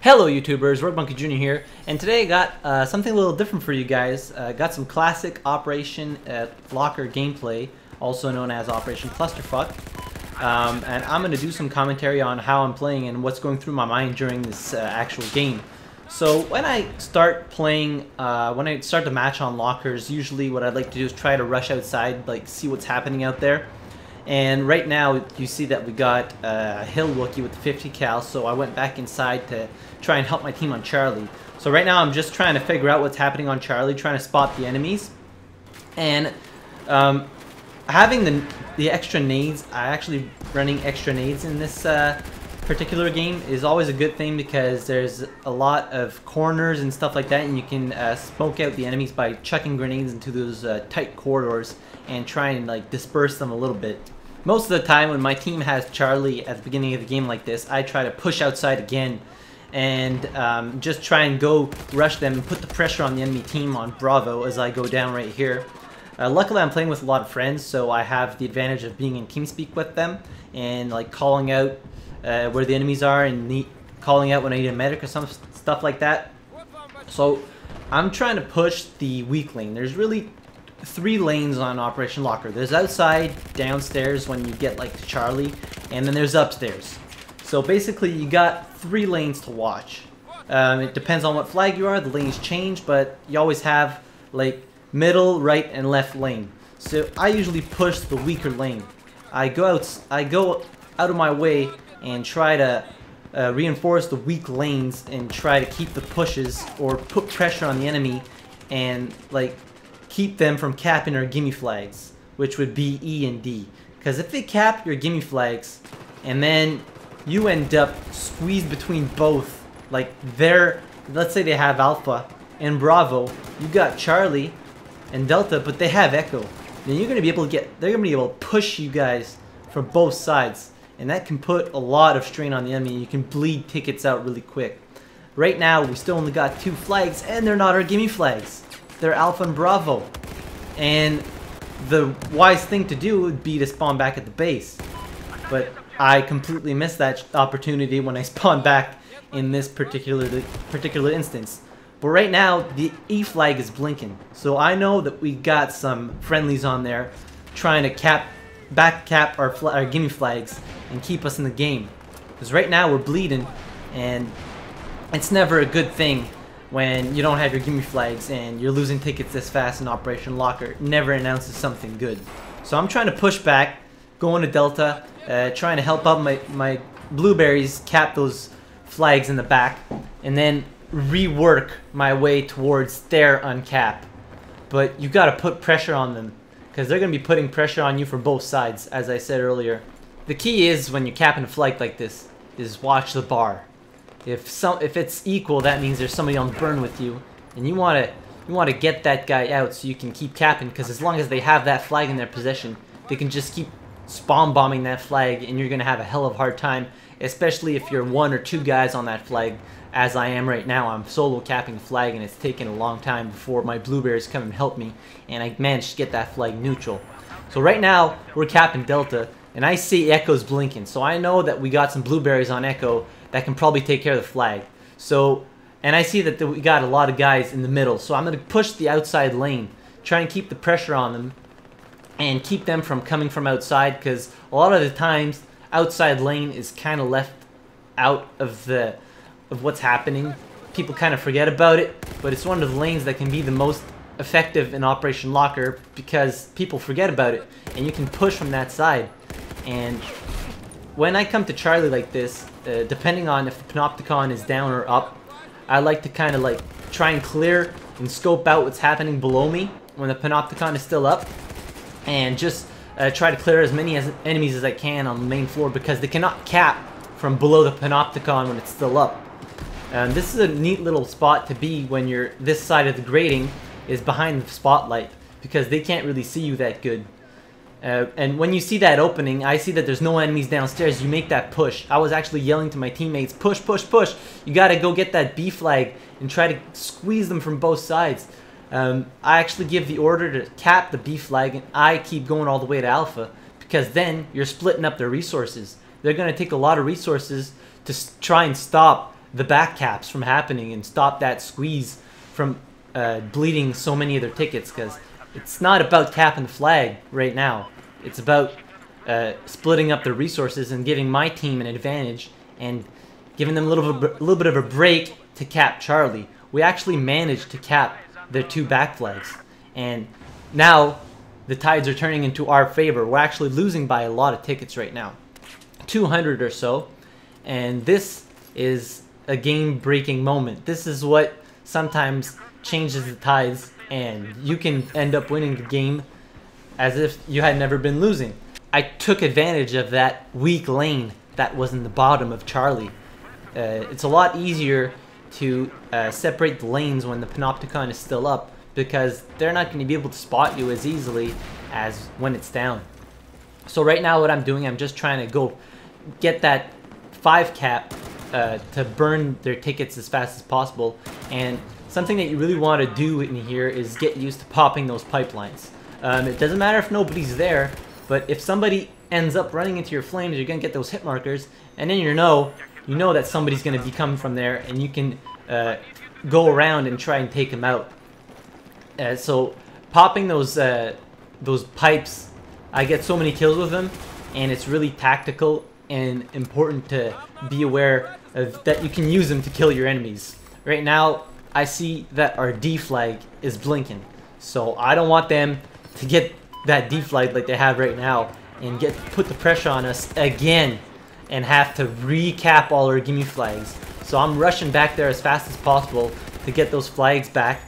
Hello YouTubers, Monkey Jr. here, and today I got something a little different for you guys. Got some classic Operation Locker gameplay, also known as Operation Clusterfuck. And I'm going to do some commentary on how I'm playing and what's going through my mind during this actual game. So when I start playing, when I start the match on lockers, usually what I'd like to do is try to rush outside, like see what's happening out there. And right now, you see that we got a Hill Wookie with the 50 cal, so I went back inside to try and help my team on Charlie. So right now, I'm just trying to figure out what's happening on Charlie, trying to spot the enemies. And having the extra nades, actually running extra nades in this particular game is always a good thing because there's a lot of corners and stuff like that, and you can smoke out the enemies by chucking grenades into those tight corridors and try and like disperse them a little bit. Most of the time when my team has Charlie at the beginning of the game like this, I try to push outside again and just try and go rush them and put the pressure on the enemy team on Bravo as I go down right here. Luckily I'm playing with a lot of friends, so I have the advantage of being in TeamSpeak with them and like calling out where the enemies are and calling out when I need a medic or some stuff like that. So I'm trying to push the weak lane. There's really 3 lanes on Operation Locker. There's outside, downstairs when you get like to Charlie, and then there's upstairs. So basically you got 3 lanes to watch. It depends on what flag you are, the lanes change, but you always have like middle, right, and left lane. So I usually push the weaker lane. I go out of my way and try to reinforce the weak lanes and try to keep the pushes or put pressure on the enemy and like keep them from capping our gimme flags, which would be E and D. Because if they cap your gimme flags and then you end up squeezed between both, like let's say they have Alpha and Bravo, you got Charlie and Delta, but they have Echo, then you're gonna be able to they're gonna be able to push you guys from both sides, and that can put a lot of strain on the enemy. You can bleed tickets out really quick. Right now we still only got 2 flags, and they're not our gimme flags. They're Alpha and Bravo. And the wise thing to do would be to spawn back at the base. But I completely missed that opportunity when I spawned back in this particular instance. But right now, the E flag is blinking. So I know that we got some friendlies on there trying to back cap our gimme flags and keep us in the game. Because right now we're bleeding, and it's never a good thing when you don't have your gimme flags and you're losing tickets this fast in Operation Locker. It never announces something good. So I'm trying to push back, going to Delta, trying to help out my blueberries cap those flags in the back, and then rework my way towards their uncap. But you gotta put pressure on them, because they're gonna be putting pressure on you from both sides, as I said earlier. The key is, when you're capping a flag like this, is watch the bar. If it's equal, that means there's somebody on burn with you, and you want to get that guy out so you can keep capping. Because as long as they have that flag in their possession, they can just keep spawn bombing that flag, and you're gonna have a hell of a hard time. Especially if you're 1 or 2 guys on that flag, as I am right now. I'm solo capping a flag, and it's taken a long time before my blueberries come and help me, and I managed to get that flag neutral. So right now we're capping Delta, and I see Echo's blinking, so I know that we got some blueberries on Echo that can probably take care of the flag. So, and I see that we got a lot of guys in the middle, so I'm going to push the outside lane, try and keep the pressure on them, and keep them from coming from outside, because a lot of the times, outside lane is kind of left out of what's happening. People kind of forget about it, but it's one of the lanes that can be the most effective in Operation Locker, because people forget about it, and you can push from that side. And when I come to Charlie like this, depending on if the Panopticon is down or up, I like to kind of like try and clear and scope out what's happening below me when the Panopticon is still up, and just try to clear as many enemies as I can on the main floor, because they cannot cap from below the Panopticon when it's still up. This is a neat little spot to be when you're this side of the grating is behind the spotlight, because they can't really see you that good. And when you see that opening, I see that there's no enemies downstairs, you make that push. I was actually yelling to my teammates, push, push, push. You gotta go get that B flag and try to squeeze them from both sides. I actually give the order to cap the B flag, and I keep going all the way to Alpha, because then you're splitting up their resources. They're gonna take a lot of resources to try and stop the back caps from happening and stop that squeeze from bleeding so many of their tickets, because it's not about capping the flag right now. It's about splitting up the resources and giving my team an advantage and giving them a little bit of a break to cap Charlie. We actually managed to cap their 2 back flags, and now the tides are turning into our favor. We're actually losing by a lot of tickets right now, 200 or so, and this is a game-breaking moment. This is what sometimes changes the tides, and you can end up winning the game as if you had never been losing. I took advantage of that weak lane that was in the bottom of Charlie. It's a lot easier to separate the lanes when the Panopticon is still up, because they're not going to be able to spot you as easily as when it's down. So right now what I'm doing, I'm just trying to go get that 5 cap to burn their tickets as fast as possible. And something that you really want to do in here is get used to popping those pipelines. It doesn't matter if nobody's there, but if somebody ends up running into your flames, you're going to get those hit markers, and then you know that somebody's going to be coming from there, and you can go around and try and take them out. So popping those pipes, I get so many kills with them, and it's really tactical and important to be aware of that you can use them to kill your enemies. Right now, I see that our D flag is blinking, so I don't want them to get that D flag like they have right now and put the pressure on us again and have to recap all our gimme flags. So I'm rushing back there as fast as possible to get those flags back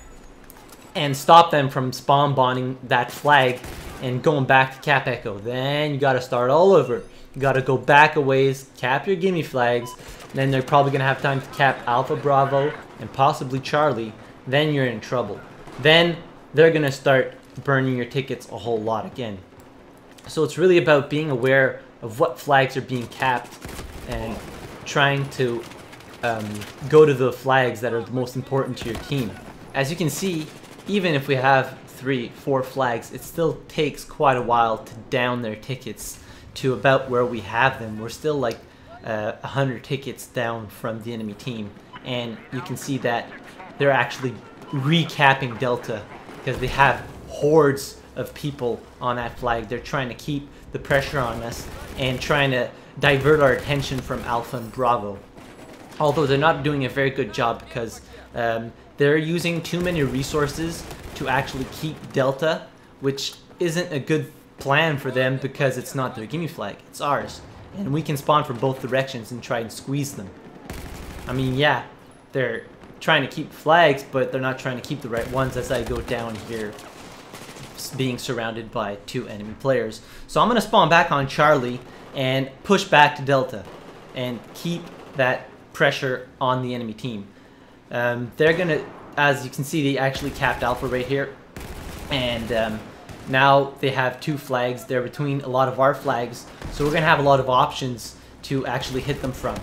and stop them from spawn bonding that flag and going back to cap echo. Then you gotta start all over. You gotta go back a ways, cap your gimme flags, then they're probably gonna have time to cap Alpha Bravo and possibly Charlie. Then you're in trouble. Then they're gonna start burning your tickets a whole lot again. So it's really about being aware of what flags are being capped and trying to go to the flags that are the most important to your team. As you can see, even if we have 3-4 flags, it still takes quite a while to down their tickets to about where we have them. We're still like 100 tickets down from the enemy team, and you can see that they're actually recapping Delta because they have hordes of people on that flag. They're trying to keep the pressure on us and trying to divert our attention from Alpha and Bravo. Although they're not doing a very good job, because they're using too many resources to actually keep Delta, which isn't a good plan for them because it's not their gimme flag, it's ours. And we can spawn from both directions and try and squeeze them. I mean, yeah, they're trying to keep flags, but they're not trying to keep the right ones as I go down here being surrounded by 2 enemy players. So I'm going to spawn back on Charlie and push back to Delta and keep that pressure on the enemy team. They're going to, as you can see, they actually capped Alpha right here. And now they have 2 flags. They're between a lot of our flags. So we're going to have a lot of options to actually hit them from.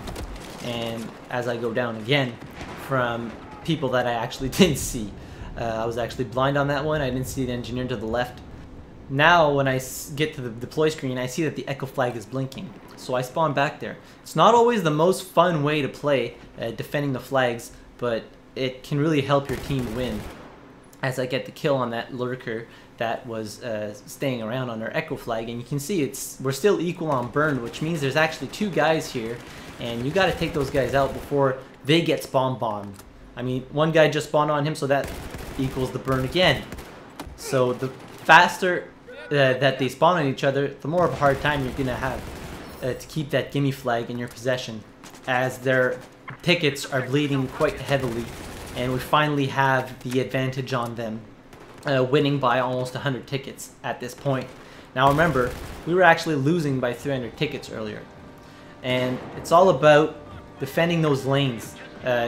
And as I go down again from people that I actually didn't see. I was actually blind on that one. I didn't see the engineer to the left. Now when I get to the deploy screen, I see that the echo flag is blinking. So I spawn back there. It's not always the most fun way to play defending the flags, but it can really help your team win. As I get the kill on that lurker that was staying around on our echo flag, and you can see we're still equal on burn, which means there's actually 2 guys here, and you got to take those guys out before they get spawn bombed. I mean, 1 guy just spawned on him, so that equals the burn again. So the faster that they spawn on each other, the more of a hard time you're gonna have to keep that gimme flag in your possession, as their tickets are bleeding quite heavily, and we finally have the advantage on them, winning by almost 100 tickets at this point. Now remember, we were actually losing by 300 tickets earlier, and it's all about defending those lanes,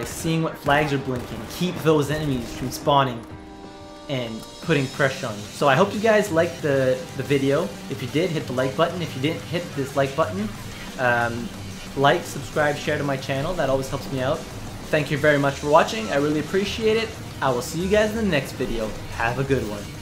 seeing what flags are blinking, keep those enemies from spawning and putting pressure on you. So I hope you guys liked the video. If you did, hit the like button. If you didn't, hit the dislike button. Like, subscribe, share to my channel. That always helps me out. Thank you very much for watching. I really appreciate it. I will see you guys in the next video. Have a good one.